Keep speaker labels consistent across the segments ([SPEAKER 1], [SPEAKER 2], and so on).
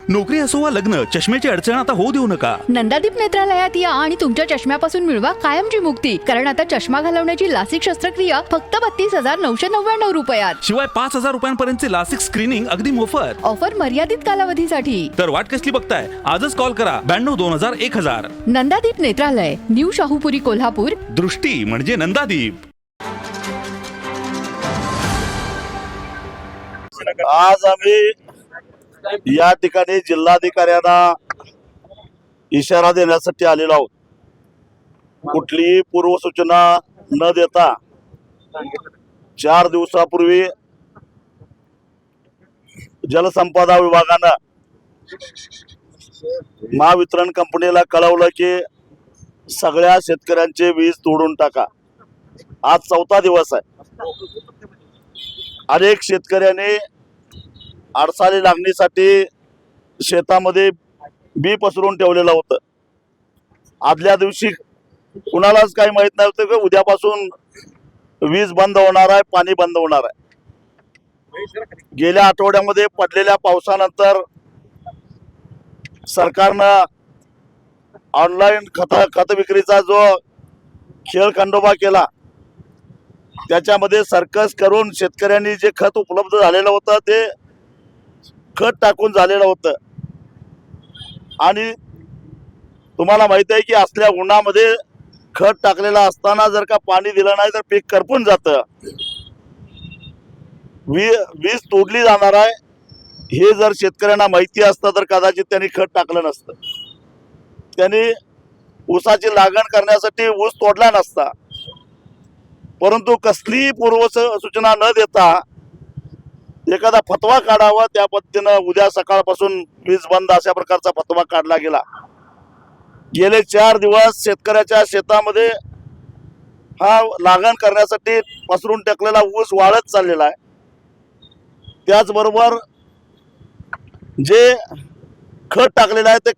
[SPEAKER 1] नोकरी असो वा लग्न, चष्म्याची अडचण आता होऊ देऊ नका.
[SPEAKER 2] नंदादीप नेत्रालयात या आणि तुमच्या चष्म्यापासून मिळवा कायमची मुक्ती. कारण आता चष्मा घालवण्याची लासिक शस्त्रक्रिया फक्त 32,999 रुपयात.
[SPEAKER 1] शिवाय 5,000 रुपयांपर्यंतचे लासिक स्क्रीनिंग अगदी मोफत.
[SPEAKER 2] ऑफर मर्यादित कालावधीसाठी.
[SPEAKER 1] तर वाट कसली बघताय, आजच कॉल करा 92-2000-1000.
[SPEAKER 2] नंदादीप नेत्रालय, न्यू शाहूपुरी, कोल्हापूर.
[SPEAKER 1] दृष्टी म्हणजे नंदादीप.
[SPEAKER 3] आज आम्ही या ठिकाणी जिल्हाधिकाऱ्यांना इशारा देण्यासाठी आलेलो आहोत. कुठलीही पूर्वसूचना न देता 4 दिवसापूर्वी जलसंपदा विभागानं महावितरण कंपनीला कळवलं की सगळ्या शेतकऱ्यांचे वीज तोडून टाका. आज 4था दिवस आहे. अनेक शेतकऱ्यांनी अडसाली लागणीसाठी शेतामध्ये बी पसरून ठेवलेलं होतं. आदल्या दिवशी कुणालाच काही माहित नव्हतं की उद्यापासून वीज बंद होणार आहे, पाणी बंद होणार आहे. गेल्या आठवड्यामध्ये पडलेल्या पावसानंतर सरकारनं ऑनलाईन खत विक्रीचा जो खेळ खंडोबा केला, त्याच्यामध्ये सर्कस करून शेतकऱ्यांनी जे खत उपलब्ध झालेलं होतं ते खत टाकून झालेलं होतं. आणि तुम्हाला माहिती आहे की असल्या उन्हामध्ये खत टाकलेला असताना जर का पाणी दिलं नाही तर पीक करपून जातं. वीज तोडली जाणार आहे हे जर शेतकऱ्यांना माहिती असतं तर कदाचित त्यांनी खत टाकलं नसतं. त्यांनी ऊसाची लागण करण्यासाठी ऊस तोडला नसता. परंतु कसलीही पूर्वसूचना न देता एखादा फतवा काढावा, त्या पद्धतीनं उद्या सकाळपासून वीज बंद अशा प्रकारचा फतवा काढला गेला. गेले 4 दिवस शेतकऱ्याच्या शेतामध्ये हा लागण करण्यासाठी पसरून टाकलेला ऊस वाळत चाललेला आहे. त्याचबरोबर जे खत टाकलेलं आहे ते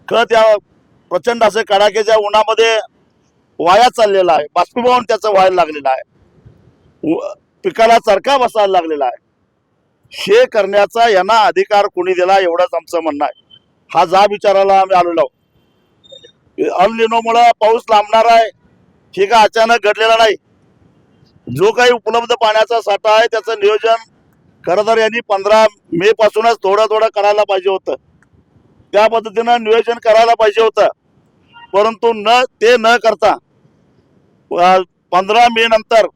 [SPEAKER 3] खत या प्रचंड असे कडाक्याच्या उन्हामध्ये वाया चाललेला आहे. बाष्पीभवन त्याचं व्हायला लागलेलं आहे. पिकाला चरखा बसायला लागलेला आहे. हे करण्याचा यांना अधिकार कोणी दिला, एवढंच आमचं म्हणणं आहे. हा जाब विचारायला आम्ही आलेलो आहोत. अल निनोमुळे पाऊस लांबणार आहे हे का अचानक घडलेला नाही. जो काही उपलब्ध पाण्याचा साठा आहे त्याचं नियोजन खरं तर यांनी 15 मे पासूनच थोडं करायला पाहिजे होतं. त्या पद्धतीनं नियोजन करायला पाहिजे होतं. परंतु ते न करता 15 मे नंतर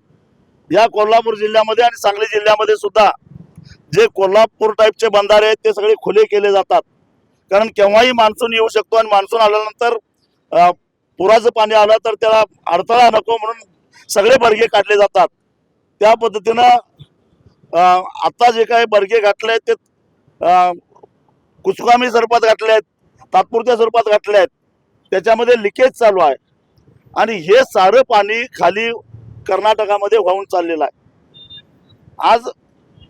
[SPEAKER 3] या कोल्हापूर जिल्ह्यामध्ये आणि सांगली जिल्ह्यामध्ये सुद्धा जे कोल्हापूर टाईपचे बंधारे आहेत ते सगळे खुले केले जातात. कारण केव्हाही मान्सून येऊ शकतो आणि मान्सून आल्यानंतर पुराचं पाणी आलं तर त्याला अडथळा नको म्हणून सगळे बर्गे काढले जातात. त्या पद्धतीनं आता जे काही बर्गे घातले आहेत ते कुचकामी स्वरूपात घातले आहेत, तात्पुरत्या स्वरूपात घातले आहेत. त्याच्यामध्ये लिकेज चालू आहे आणि हे सारं पाणी खाली कर्नाटकामध्ये वाहून चाललेलं आहे. आज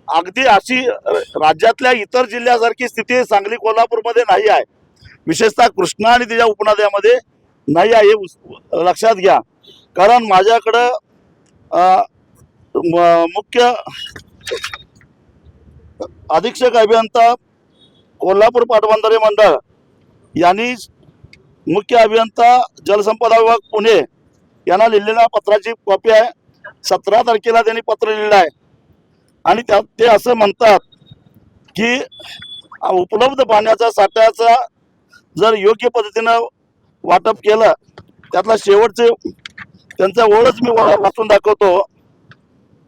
[SPEAKER 3] अगदी अशी राज्यातल्या इतर जिल्ह्यासारखी स्थिती सांगली कोल्हापूरमध्ये नाही आहे. विशेषतः कृष्णा आणि तिच्या उपनद्यामध्ये नाही आहे, हे लक्षात घ्या. कारण माझ्याकडं मुख्य अधीक्षक अभियंता कोल्हापूर पाटबंधारे मंडळ यांनी मुख्य अभियंता जलसंपदा विभाग पुणे यांना लिहिलेल्या पत्राची कॉपी आहे. 17 तारखेला त्यांनी पत्र लिहिलं आहे आणि ते असं म्हणतात की उपलब्ध पाण्याचा साठ्याचा जर योग्य पद्धतीनं वाटप केलं, त्यातला शेवटचे त्यांचा ओळच मी वाचून दाखवतो.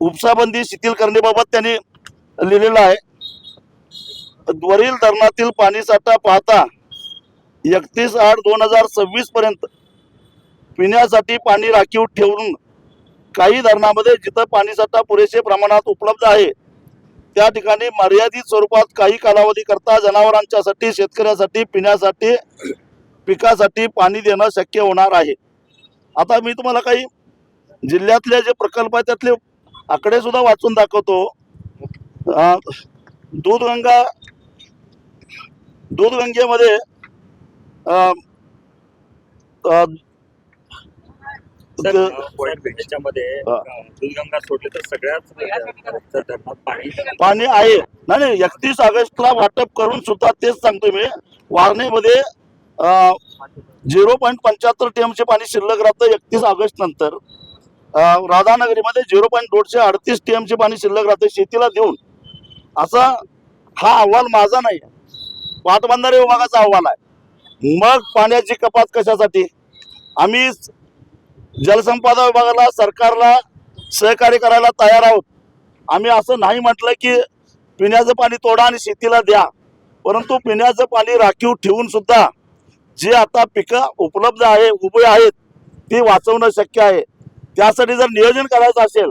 [SPEAKER 3] उपसाबंदी शिथिल करण्याबाबत त्यांनी लिहिलेलं आहे. वरील धरणातील पाणीसाठा पाहता 31/8/2026 पर्यंत पिण्यासाठी पाणी राखीव ठेवून काही धरणामध्ये जिथं पाणीसाठा पुरेसे प्रमाणात उपलब्ध आहे त्या ठिकाणी मर्यादित स्वरूपात काही कालावधी करता जनावरांच्यासाठी, शेतकऱ्यासाठी, पिण्यासाठी, पिकासाठी पाणी देणं शक्य होणार आहे. आता मी तुम्हाला काही जिल्ह्यातले जे प्रकल्प आहेत त्यातले आकडे सुद्धा वाचून दाखवतो. दूधगंगेमध्ये
[SPEAKER 4] त्याच्यामध्ये
[SPEAKER 3] हा.
[SPEAKER 4] दूधगंगा सोडले तर सगळ्याच धरणात पाणी
[SPEAKER 3] पाणी आहे. नाही 31 ऑगस्टला वाटप करून सुद्धा तेच सांगतो मी, वारणेमध्ये 0.75 टीएमचे पाणी शिल्लक राहतं 31 ऑगस्ट नंतर. राधानगरीमध्ये 0.238 टीएमचे पाणी शिल्लक राहते शेतीला देऊन. असा हा अहवाल माझा नाही, पाटबंधारे विभागाचा अहवाल आहे. मग पाण्याची कपात कशासाठी? आम्ही जलसंपदा विभागाला, सरकारला सहकार्य करायला तयार आहोत. आम्ही असं नाही म्हटलं की पिण्याचं पाणी तोडा आणि शेतीला द्या, परंतु पिण्याचं पाणी राखीव ठेवून सुद्धा जे आता पिकं उपलब्ध आहे, उभे आहेत, ती वाचवणं शक्य आहे. त्यासाठी जर नियोजन करायचं असेल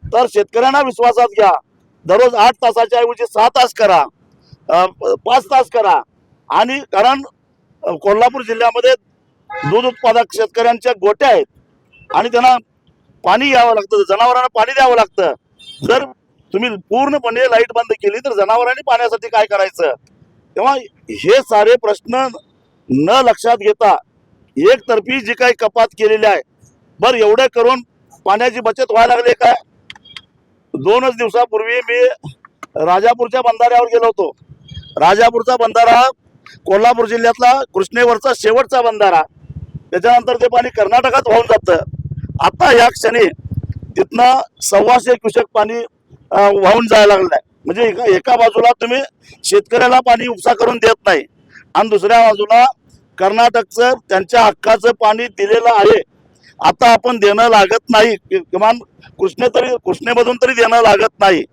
[SPEAKER 3] तर शेतकऱ्यांना विश्वासात घ्या. दररोज 8 तासाच्या ऐवजी 6 तास करा, 5 तास करा. आणि कारण कोल्हापूर जिल्ह्यामध्ये दूध उत्पादक शेतकऱ्यांच्या गोट्या आहेत आणि त्यांना पाणी घ्यावं लागतं, जनावरांना पाणी द्यावं लागतं. जर तुम्ही पूर्णपणे लाईट बंद केली तर जनावरांनी पाण्यासाठी काय करायचं? तेव्हा हे सारे प्रश्न न लक्षात घेता एकतर्फी जी काही कपात केलेली आहे, बरं एवढं करून पाण्याची बचत व्हायला लागली काय? 2च दिवसापूर्वी मी राजापूरच्या बंधाऱ्यावर गेलो होतो. राजापूरचा बंधारा कोल्हापूर जिल्ह्यातला कृष्णेवरचा शेवटचा बंधारा, त्याच्यानंतर ते पाणी कर्नाटकात वाहून जातं. आता या क्षणी तिथनं 125 क्युसेक पाणी वाहून जायला लागलं आहे. म्हणजे एका बाजूला तुम्ही शेतकऱ्याला पाणी उपसा करून देत नाही आणि दुसऱ्या बाजूला कर्नाटकचं त्यांच्या हक्काचं पाणी दिलेलं आहे. आता आपण देणं लागत नाही, किमान कृष्णेमधून तरी देणं लागत नाही.